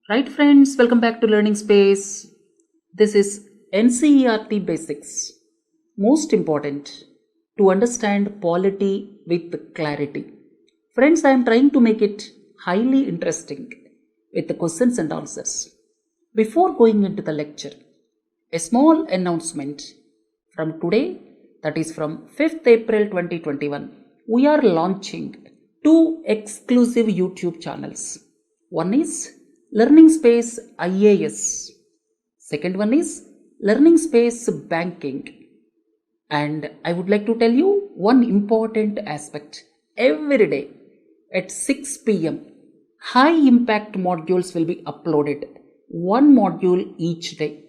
Right friends, welcome back to LearningSpace. This is NCERT Basics. Most important to understand polity with clarity. Friends, I am trying to make it highly interesting with the questions and answers. Before going into the lecture, a small announcement from today, that is from 5th April 2021, we are launching two exclusive YouTube channels. One is LearningSpace IAS. Second one is LearningSpace Banking. And I would like to tell you one important aspect. Every day at 6 p.m., high impact modules will be uploaded. One module each day.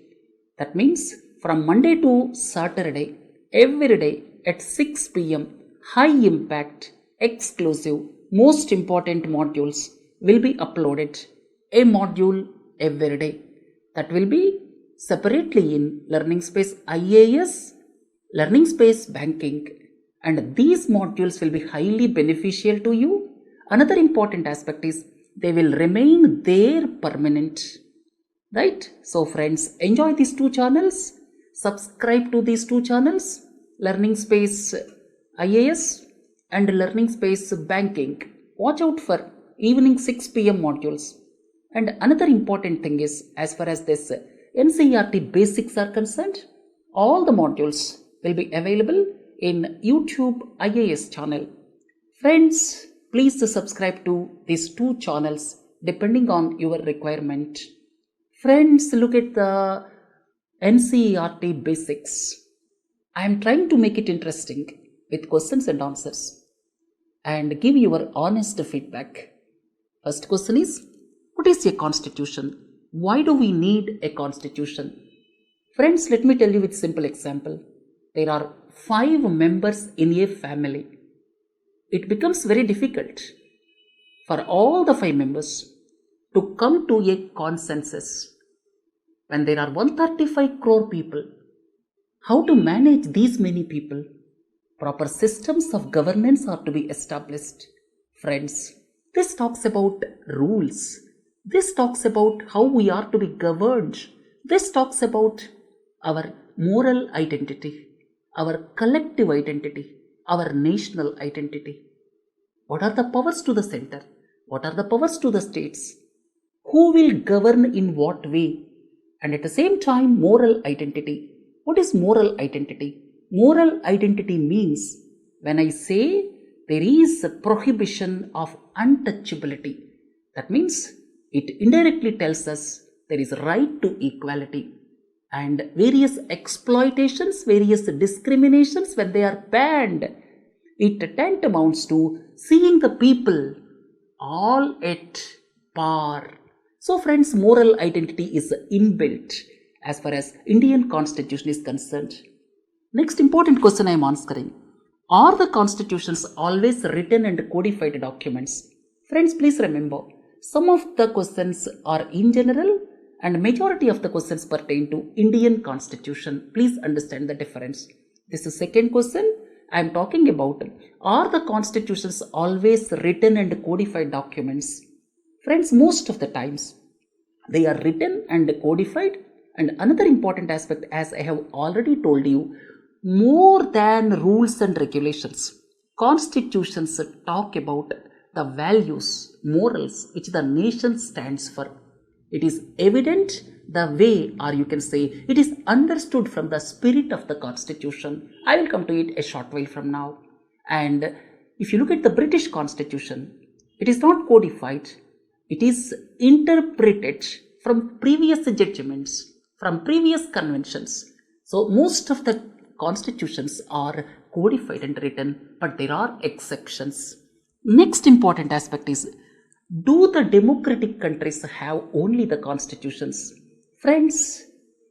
That means from Monday to Saturday, every day at 6 p.m., high impact, exclusive, most important modules will be uploaded. A module every day. That will be separately in LearningSpace IAS, LearningSpace Banking, and these modules will be highly beneficial to you. Another important aspect is they will remain there permanent. Right? So friends, enjoy these two channels. Subscribe to these two channels, LearningSpace IAS and LearningSpace Banking. Watch out for evening 6 p.m. modules. And another important thing is, as far as this NCERT Basics are concerned, all the modules will be available in YouTube IAS channel. Friends, please subscribe to these two channels depending on your requirement. Friends, look at the NCERT Basics. I am trying to make it interesting with questions and answers and give your honest feedback. First question is, what is a constitution? Why do we need a constitution? Friends, let me tell you with simple example. There are 5 members in a family. It becomes very difficult for all the 5 members to come to a consensus. When there are 135 crore people, how to manage these many people? Proper systems of governance are to be established. Friends, this talks about rules. This talks about how we are to be governed. This talks about our moral identity, our collective identity, our national identity. What are the powers to the center? What are the powers to the states? Who will govern in what way? And at the same time, moral identity. What is moral identity? Moral identity means when I say there is a prohibition of untouchability, that means it indirectly tells us there is a right to equality, and various exploitations, various discriminations, when they are banned, it tantamounts to seeing the people all at par. So friends, moral identity is inbuilt as far as Indian Constitution is concerned. Next important question I am answering. Are the constitutions always written and codified documents? Friends, please remember, some of the questions are in general and majority of the questions pertain to Indian Constitution. Please understand the difference. This is second question. I am talking about, are the constitutions always written and codified documents? Friends, most of the times they are written and codified. And another important aspect, as I have already told you, more than rules and regulations, constitutions talk about the values, morals which the nation stands for. It is evident the way, or you can say it is understood from the spirit of the constitution. I will come to it a short while from now. And if you look at the British Constitution, it is not codified. It is interpreted from previous judgments, from previous conventions. So most of the constitutions are codified and written, but there are exceptions. Next important aspect is, do the democratic countries have only the constitutions? Friends,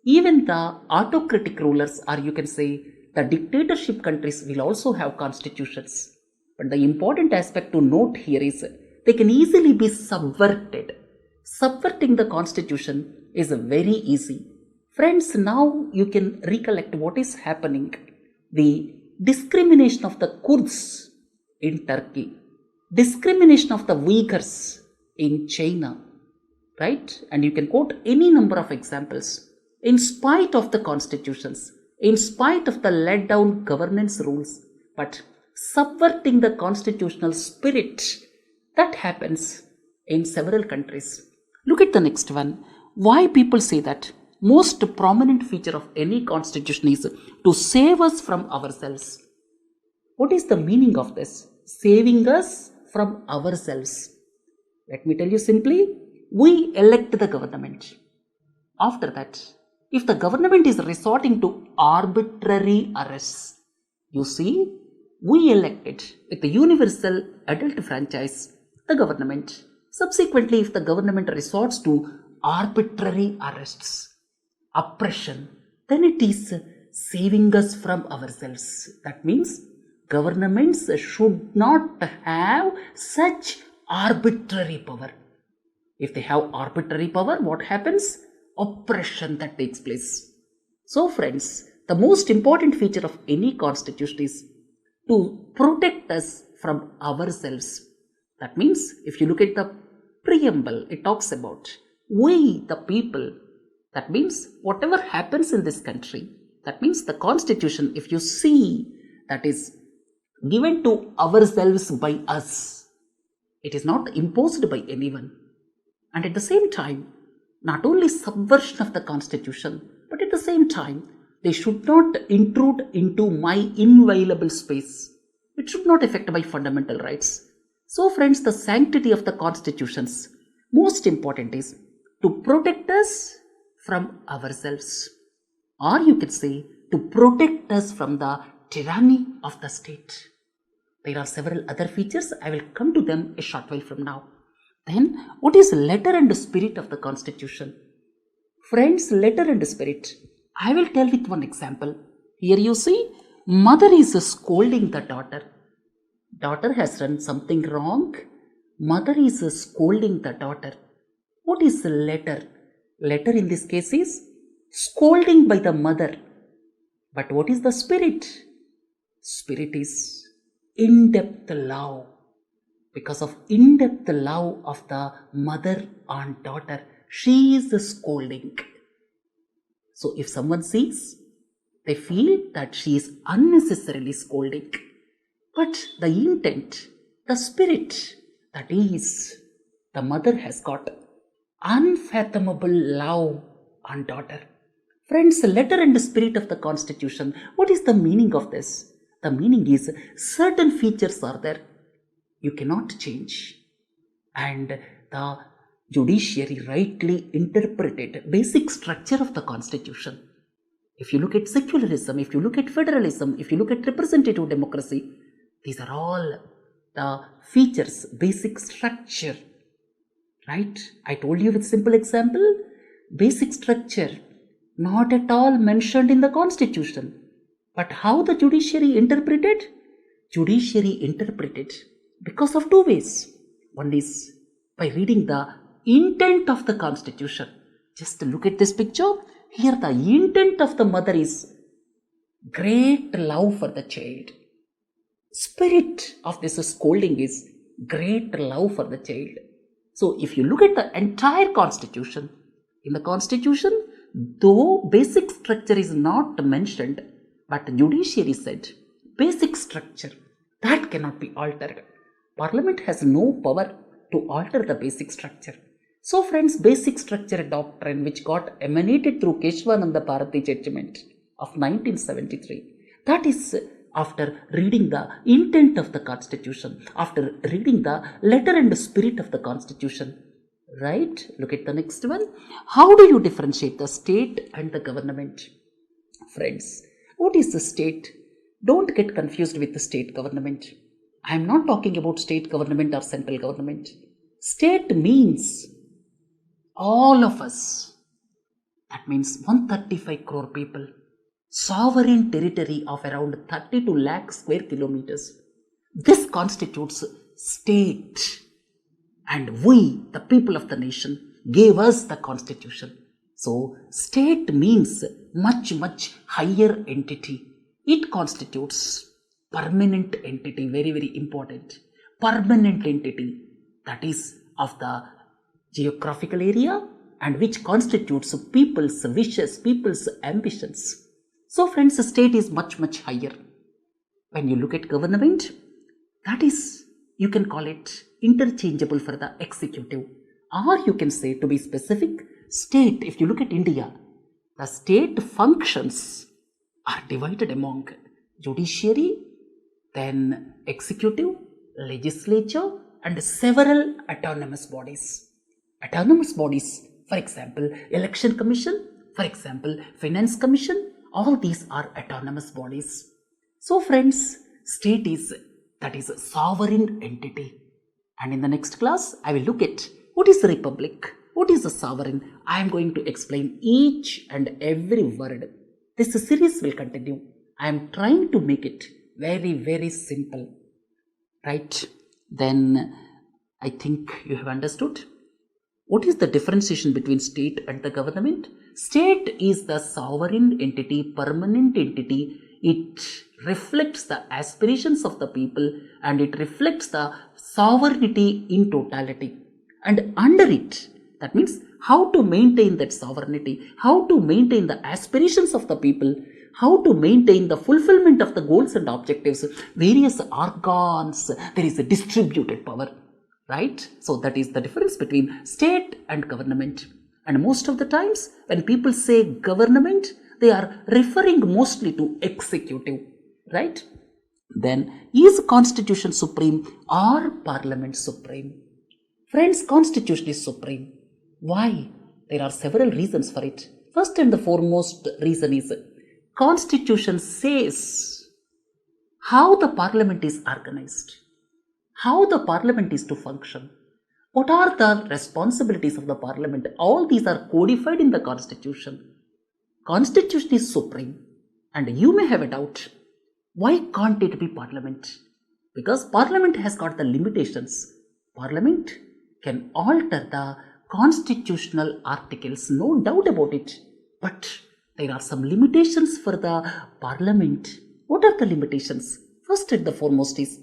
even the autocratic rulers, or you can say the dictatorship countries, will also have constitutions. But the important aspect to note here is they can easily be subverted. Subverting the constitution is very easy. Friends, now you can recollect what is happening. The discrimination of the Kurds in Turkey, discrimination of the Uyghurs in China, right? And you can quote any number of examples. In spite of the constitutions, in spite of the laid down governance rules, but subverting the constitutional spirit, that happens in several countries. Look at the next one. Why people say that most prominent feature of any constitution is to save us from ourselves. What is the meaning of this? Saving us from ourselves. Let me tell you simply, we elect the government. After that, if the government is resorting to arbitrary arrests, you see, we elected with the universal adult franchise the government. Subsequently, if the government resorts to arbitrary arrests, oppression, then it is saving us from ourselves. That means governments should not have such arbitrary power. If they have arbitrary power, what happens? Oppression that takes place. So friends, the most important feature of any constitution is to protect us from ourselves. That means if you look at the preamble, it talks about we the people. That means whatever happens in this country, that means the constitution, if you see, that is given to ourselves by us. It is not imposed by anyone. And at the same time, not only subversion of the constitution, but at the same time, they should not intrude into my inviolable space. It should not affect my fundamental rights. So friends, the sanctity of the constitutions, most important is to protect us from ourselves. Or you could say to protect us from the tyranny of the state. There are several other features. I will come to them a short while from now. Then, what is letter and spirit of the constitution? Friends, letter and spirit. I will tell with one example. Here you see, mother is scolding the daughter. Daughter has done something wrong. Mother is scolding the daughter. What is letter? Letter in this case is scolding by the mother. But what is the spirit? Spirit is in-depth love. Because of in-depth love of the mother and daughter, she is scolding. So if someone sees, they feel that she is unnecessarily scolding. But the intent, the spirit, that is, the mother has got unfathomable love on daughter. Friends, letter and spirit of the constitution, what is the meaning of this? The meaning is certain features are there you cannot change. And the judiciary rightly interpreted basic structure of the constitution. If you look at secularism, if you look at federalism, if you look at representative democracy, these are all the features, basic structure. Right? I told you with simple example, basic structure, not at all mentioned in the constitution. But how the judiciary interpreted? Judiciary interpreted because of two ways. One is by reading the intent of the constitution. Just look at this picture. Here the intent of the mother is great love for the child. Spirit of this scolding is great love for the child. So if you look at the entire constitution, in the constitution, though basic structure is not mentioned, but judiciary said basic structure, that cannot be altered. Parliament has no power to alter the basic structure. So friends, basic structure doctrine which got emanated through Keshwananda Bharati judgment of 1973, that is after reading the intent of the constitution, after reading the letter and spirit of the constitution. Right? Look at the next one. How do you differentiate the state and the government? Friends, what is the state? Don't get confused with the state government. I am not talking about state government or central government. State means all of us. That means 135 crore people. Sovereign territory of around 32 lakh square kilometers. This constitutes state. And we, the people of the nation, gave us the constitution. So, state means much, much higher entity. It constitutes permanent entity, very, very important. Permanent entity, that is of the geographical area, and which constitutes people's wishes, people's ambitions. So friends, the state is much higher. When you look at government, that is, you can call it interchangeable for the executive, or you can say, to be specific, state. If you look at India, the state functions are divided among judiciary, then executive, legislature, and several autonomous bodies. Autonomous bodies, for example, election commission, for example, finance commission, all these are autonomous bodies. So friends, state is, that is a sovereign entity. And in the next class, I will look at what is a republic, what is a sovereign. I am going to explain each and every word. This series will continue. I am trying to make it very simple. Right? Then I think you have understood. What is the differentiation between state and the government? State is the sovereign entity, permanent entity. It reflects the aspirations of the people and it reflects the sovereignty in totality. And under it, that means how to maintain that sovereignty, how to maintain the aspirations of the people, how to maintain the fulfillment of the goals and objectives, various organs, there is a distributed power, right? So that is the difference between state and government. And most of the times when people say government, they are referring mostly to executive, right? Then is constitution supreme or parliament supreme? Friends, constitution is supreme. Why? There are several reasons for it. First and the foremost reason is constitution says how the parliament is organized, how the parliament is to function, what are the responsibilities of the parliament. All these are codified in the constitution. Constitution is supreme. And you may have a doubt, why can't it be parliament? Because parliament has got the limitations. Parliament can alter the constitutional articles, no doubt about it. But there are some limitations for the parliament. What are the limitations? First and the foremost is,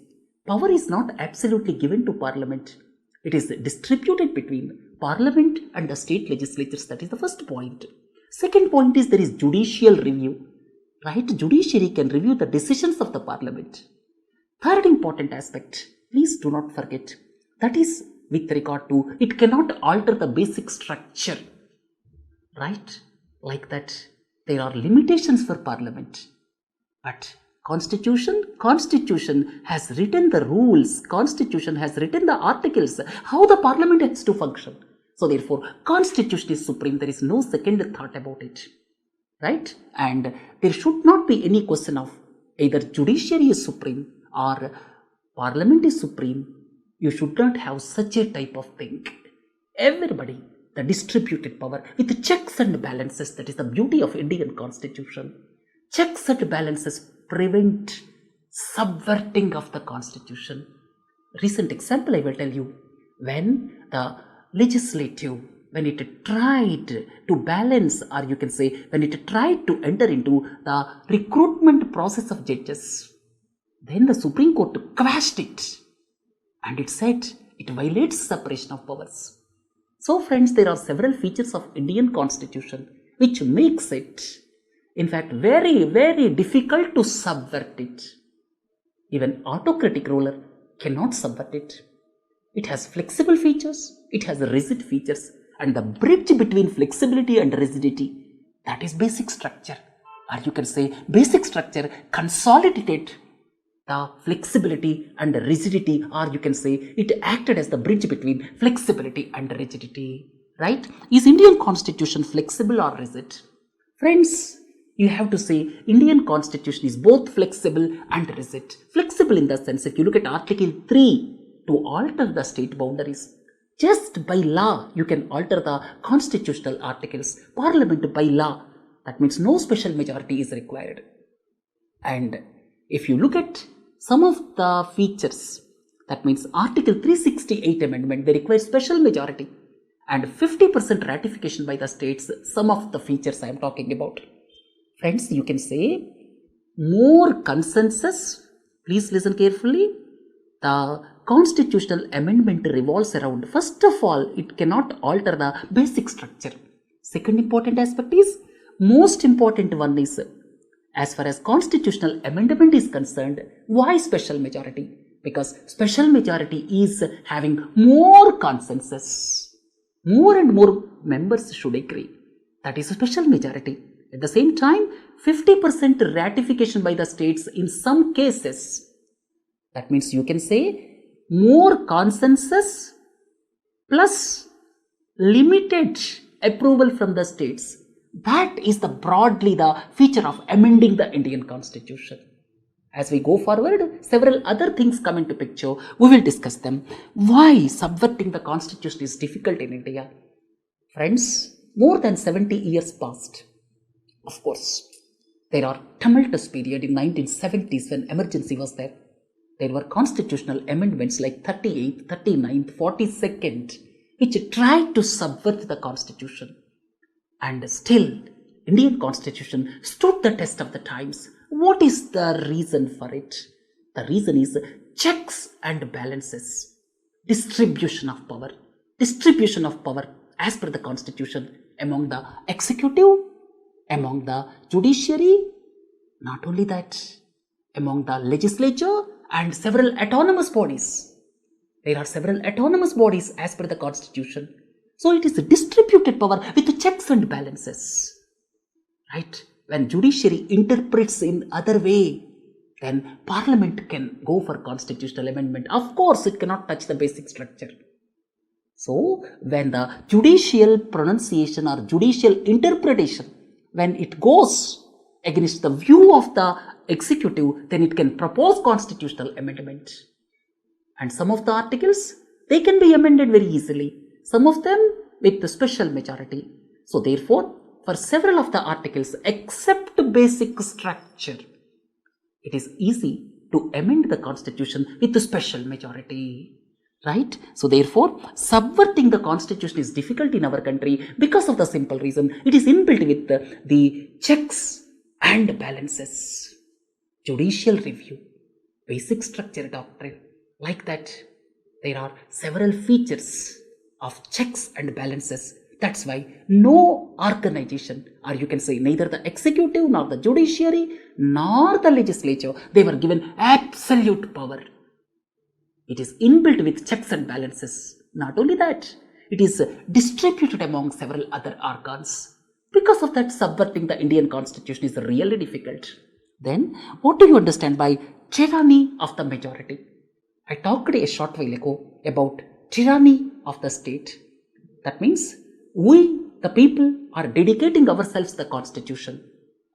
power is not absolutely given to parliament. It is distributed between parliament and the state legislatures. That is the first point. Second point is there is judicial review. Right? Judiciary can review the decisions of the parliament. Third important aspect, please do not forget, that is with regard to, it cannot alter the basic structure. Right? Like that, there are limitations for parliament. But constitution has written the rules, constitution has written the articles, how the parliament has to function. So therefore, constitution is supreme. There is no second thought about it. Right? And there should not be any question of either judiciary is supreme or parliament is supreme. You should not have such a type of thing. Everybody, the distributed power with checks and balances. That is the beauty of Indian constitution. Checks and balances prevent subverting of the constitution. Recent example I will tell you. When the legislative, when it tried to balance, or you can say when it tried to enter into the recruitment process of judges, then the Supreme Court quashed it and it said it violates separation of powers. So friends, there are several features of Indian constitution which makes it, in fact, very difficult to subvert it. Even autocratic ruler cannot subvert it. It has flexible features, it has rigid features, and the bridge between flexibility and rigidity, that is basic structure. Or you can say basic structure consolidated the flexibility and rigidity, or you can say it acted as the bridge between flexibility and rigidity. Right? Is Indian constitution flexible or rigid? Friends, you have to say Indian constitution is both flexible and rigid. Flexible in the sense, if you look at Article 3, to alter the state boundaries. Just by law, you can alter the constitutional articles. Parliament by law, that means no special majority is required. And if you look at some of the features, that means Article 368 amendment, they require special majority and 50% ratification by the states. Some of the features I am talking about. Friends, you can say more consensus, please listen carefully, the constitutional amendment revolves around, first of all, it cannot alter the basic structure. Second important aspect is, most important one is, as far as constitutional amendment is concerned, why special majority? Because special majority is having more consensus. More and more members should agree. That is a special majority. At the same time, 50% ratification by the states in some cases. That means you can say more consensus plus limited approval from the states. That is broadly the feature of amending the Indian Constitution. As we go forward, several other things come into picture. We will discuss them. Why subverting the Constitution is difficult in India? Friends, more than 70 years passed. Of course, there are tumultuous period in 1970s when emergency was there. There were constitutional amendments like 38th, 39th, 42nd, which tried to subvert the Constitution. And still, Indian Constitution stood the test of the times. What is the reason for it? The reason is checks and balances, distribution of power as per the Constitution among the executive, among the judiciary, not only that, among the legislature and several autonomous bodies. There are several autonomous bodies as per the Constitution. So it is a distributed power with checks and balances. Right? When judiciary interprets in other way, then Parliament can go for constitutional amendment. Of course, it cannot touch the basic structure. So, when the judicial pronunciation or judicial interpretation, when it goes against the view of the executive, then it can propose constitutional amendment. And some of the articles, they can be amended very easily. Some of them with the special majority. So, therefore, for several of the articles, except basic structure, it is easy to amend the Constitution with the special majority. Right? So, therefore, subverting the Constitution is difficult in our country because of the simple reason it is inbuilt with the checks and balances, judicial review, basic structure doctrine. Like that, there are several features of checks and balances. That's why no organization, or you can say neither the executive nor the judiciary nor the legislature, they were given absolute power. It is inbuilt with checks and balances. Not only that, it is distributed among several other organs. Because of that, subverting the Indian Constitution is really difficult. Then, what do you understand by tyranny of the majority? I talked a short while ago about tyranny of the state. That means we, the people, are dedicating ourselves to the Constitution.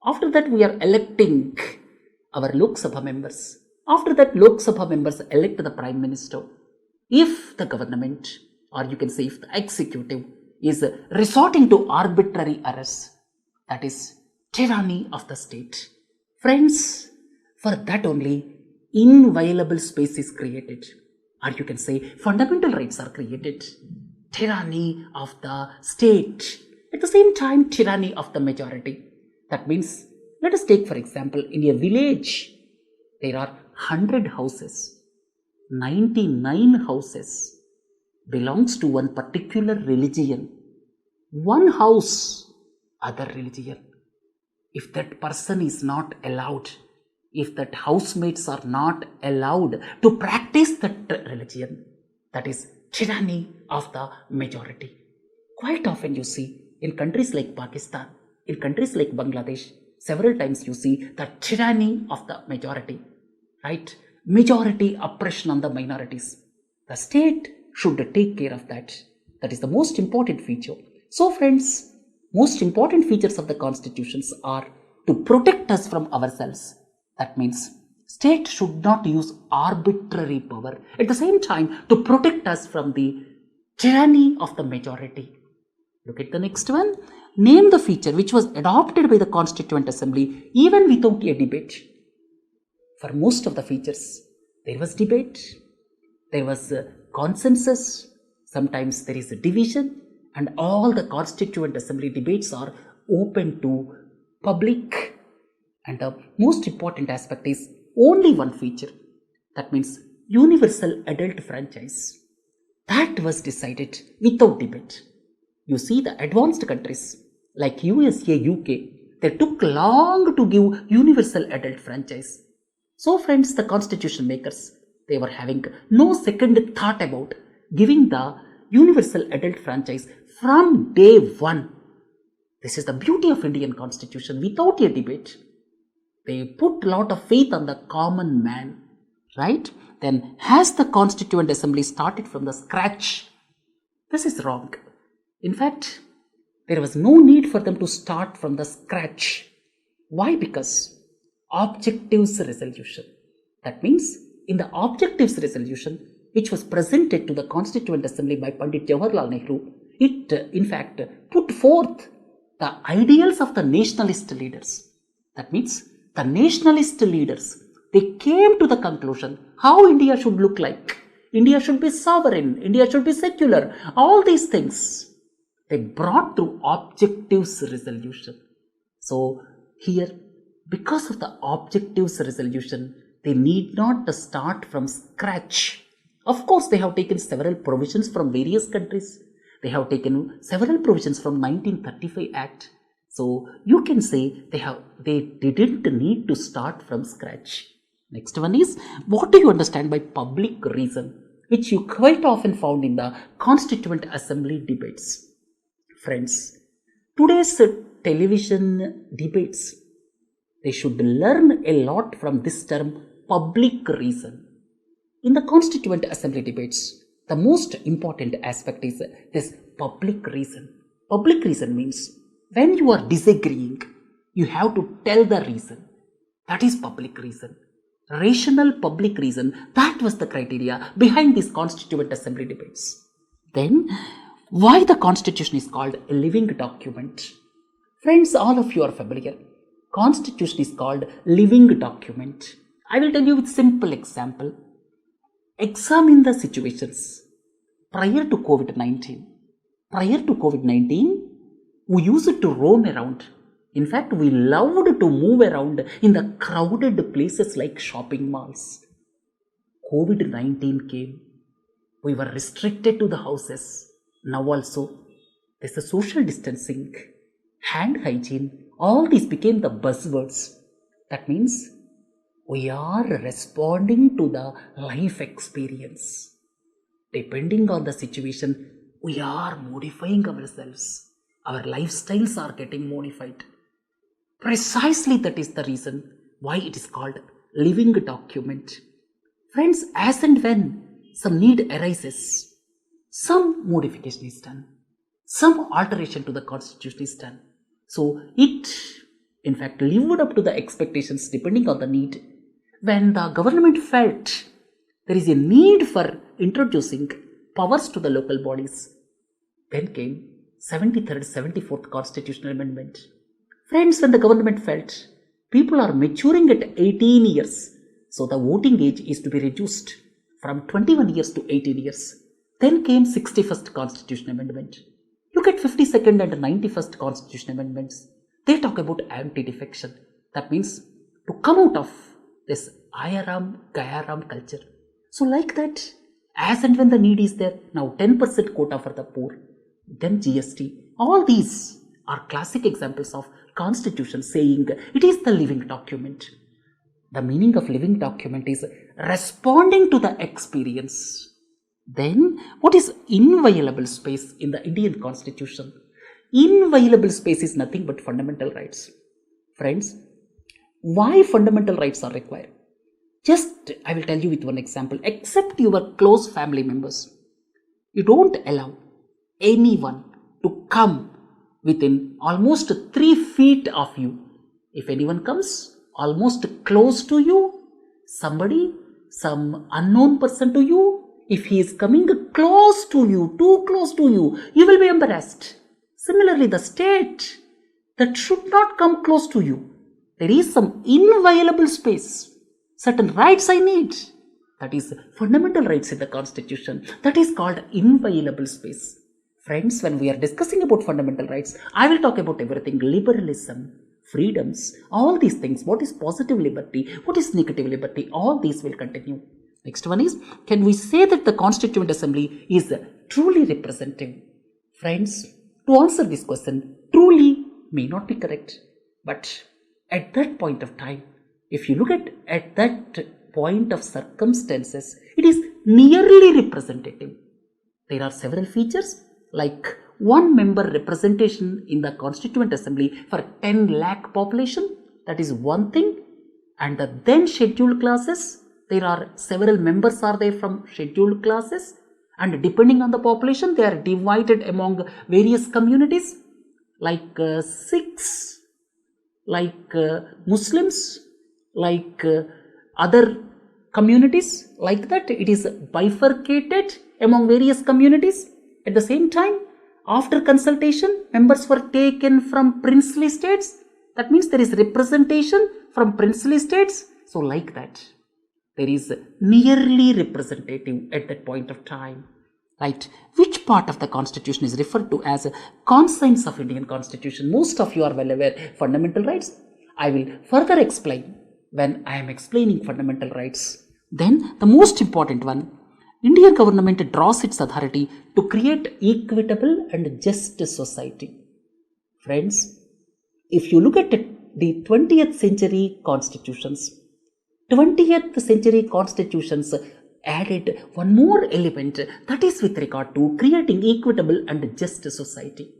After that, we are electing our Lok Sabha members. After that, Lok Sabha members elect the Prime Minister. If the government, or you can say if the executive, is resorting to arbitrary arrests, that is tyranny of the state. Friends, for that only, inviolable space is created, or you can say fundamental rights are created. Tyranny of the state. At the same time, tyranny of the majority. That means, let us take for example, in a village, there are 100 houses. 99 houses belongs to one particular religion. One house, other religion. If that person is not allowed, if that housemates are not allowed to practice that religion, that is tyranny of the majority. Quite often you see in countries like Pakistan, in countries like Bangladesh, several times you see the tyranny of the majority, right? Majority oppression on the minorities. The state should take care of that. That is the most important feature. So friends, most important features of the constitutions are to protect us from ourselves. That means state should not use arbitrary power. At the same time, to protect us from the tyranny of the majority. Look at the next one. Name the feature which was adopted by the Constituent Assembly even without a debate. For most of the features, there was debate, there was consensus, sometimes there is a division, and all the Constituent Assembly debates are open to public. And the most important aspect is only one feature. That means universal adult franchise. That was decided without debate. You see, the advanced countries like USA, UK, they took long to give universal adult franchise. So friends, the constitution makers, they were having no second thought about giving the universal adult franchise from day one. This is the beauty of Indian constitution without a debate. They put a lot of faith on the common man, right? Then has the Constituent Assembly started from the scratch? This is wrong. In fact, there was no need for them to start from the scratch. Why? Because objectives resolution. That means in the objectives resolution, which was presented to the Constituent Assembly by Pandit Jawaharlal Nehru, it in fact put forth the ideals of the nationalist leaders. That means the nationalist leaders, they came to the conclusion how India should look like. India should be sovereign, India should be secular, all these things they brought to objectives resolution. So here, because of the objectives resolution, they need not start from scratch. Of course, they have taken several provisions from various countries. They have taken several provisions from 1935 Act. So you can say they didn't need to start from scratch. Next one is, what do you understand by public reason, which you quite often found in the Constituent Assembly debates. Friends, today's television debates, they should learn a lot from this term public reason. In the Constituent Assembly debates, the most important aspect is this public reason. Public reason means when you are disagreeing, you have to tell the reason. That is public reason. Rational public reason, that was the criteria behind these Constituent Assembly debates. Then, why the Constitution is called a living document? Friends, all of you are familiar. Constitution is called living document. I will tell you with simple example. Examine the situations prior to COVID-19. Prior to COVID-19, we used to roam around. In fact, we loved to move around in the crowded places like shopping malls. COVID-19 came. We were restricted to the houses. Now also, there's a social distancing, hand hygiene, all these became the buzzwords. That means we are responding to the life experience. Depending on the situation, we are modifying ourselves. Our lifestyles are getting modified. Precisely that is the reason why it is called living document. Friends, as and when some need arises, some modification is done, some alteration to the constitution is done. So it, in fact, lived up to the expectations depending on the need. When the government felt there is a need for introducing powers to the local bodies, then came 73rd, 74th Constitutional Amendment. Friends, when the government felt people are maturing at 18 years, so the voting age is to be reduced from 21 years to 18 years. Then came 61st Constitutional Amendment. Look at 52nd and 91st Constitutional Amendments. They talk about anti-defection. That means to come out of this Ayaram, Gayaram culture. So like that, as and when the need is there, now 10% quota for the poor, then GST. All these are classic examples of Constitution saying it is the living document. The meaning of living document is responding to the experience. Then, what is inviolable space in the Indian Constitution? Inviolable space is nothing but fundamental rights. Friends, why fundamental rights are required? Just, I will tell you with one example. Except your close family members, you don't allow anyone to come within almost 3 feet of you. If anyone comes almost close to you, somebody, some unknown person to you, if he is coming close to you, too close to you, you will be embarrassed. Similarly, the state that should not come close to you, there is some inviolable space. Certain rights I need. That is fundamental rights in the Constitution. That is called inviolable space. Friends, when we are discussing about fundamental rights, I will talk about everything. Liberalism, freedoms, all these things. What is positive liberty? What is negative liberty? All these will continue. Next one is, can we say that the Constituent Assembly is truly representative? Friends, to answer this question, truly may not be correct. But at that point of time, if you look at that point of circumstances, it is nearly representative. There are several features like one member representation in the Constituent Assembly for 10 lakh population. That is one thing. And the then scheduled classes, there are several members are there from scheduled classes, and depending on the population, they are divided among various communities like Sikhs, like Muslims, like other communities, like that. It is bifurcated among various communities. At the same time, after consultation, members were taken from princely states. That means there is representation from princely states. So like that, there is nearly representative at that point of time. Right? Which part of the Constitution is referred to as conscience of Indian Constitution? Most of you are well aware fundamental rights. I will further explain when I am explaining fundamental rights. Then the most important one, Indian government draws its authority to create equitable and just society. Friends, if you look at the 20th century constitutions, 20th century constitutions added one more element, that is with regard to creating equitable and just society.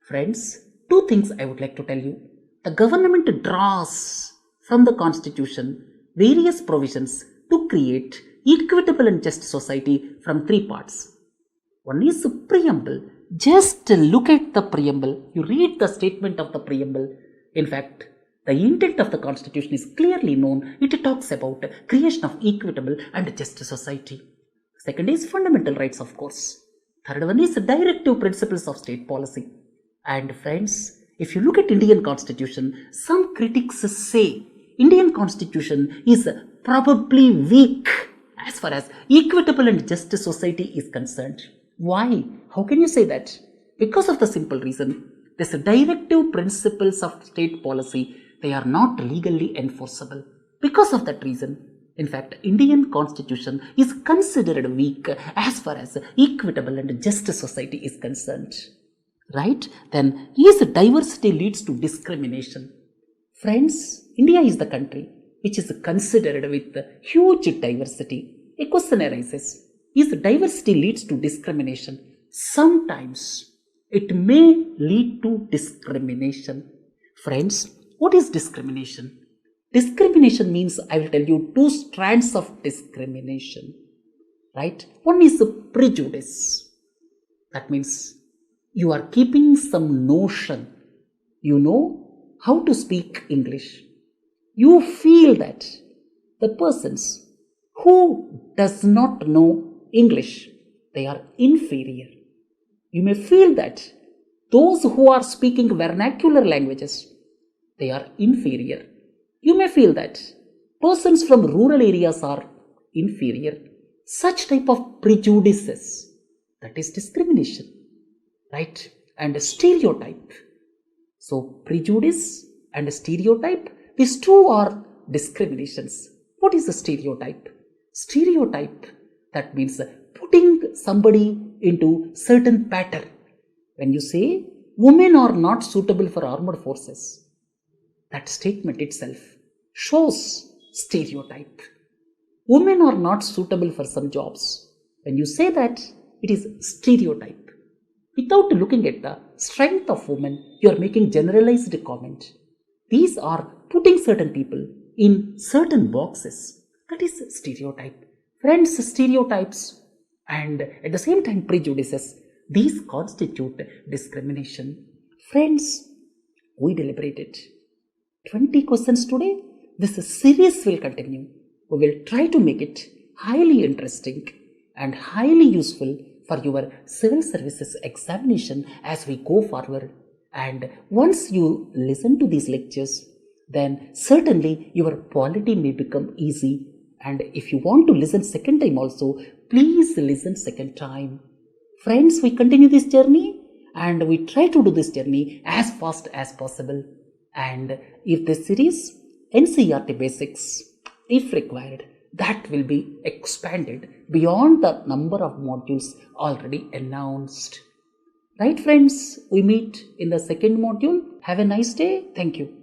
Friends, two things I would like to tell you. The government draws from the constitution various provisions to create equitable and just society from three parts. One is the preamble. Just look at the preamble. You read the statement of the preamble. In fact, the intent of the Constitution is clearly known. It talks about creation of equitable and just society. Second is fundamental rights, of course. Third one is directive principles of state policy. And friends, if you look at Indian Constitution, some critics say Indian Constitution is probably weak as far as equitable and just society is concerned. Why? How can you say that? Because of the simple reason, these directive principles of state policy, they are not legally enforceable. Because of that reason, in fact, Indian Constitution is considered weak as far as equitable and just society is concerned. Right? Then, is diversity leads to discrimination? Friends, India is the country which is considered with huge diversity. A question arises, is diversity leads to discrimination? Sometimes it may lead to discrimination. Friends, what is discrimination? Discrimination means, I will tell you, two strands of discrimination. Right? One is prejudice. That means you are keeping some notion. You know how to speak English. You feel that the persons who does not know English, they are inferior. You may feel that those who are speaking vernacular languages, they are inferior. You may feel that persons from rural areas are inferior. Such type of prejudices, that is discrimination, right? And stereotype. So prejudice and stereotype, these two are discriminations. What is a stereotype? Stereotype, that means putting somebody into certain pattern. When you say women are not suitable for armed forces, that statement itself shows stereotype. Women are not suitable for some jobs. When you say that, it is stereotype. Without looking at the strength of women, you are making generalized comment. These are putting certain people in certain boxes. That is stereotype. Friends, stereotypes and at the same time prejudices, these constitute discrimination. Friends, we deliberated 20 questions today. This series will continue. We will try to make it highly interesting and highly useful for your civil services examination as we go forward. And once you listen to these lectures, then certainly your polity may become easy. And if you want to listen second time also, please listen second time. Friends, we continue this journey and we try to do this journey as fast as possible. And if this series, NCERT Basics, if required, that will be expanded beyond the number of modules already announced. Right, friends? We meet in the second module. Have a nice day. Thank you.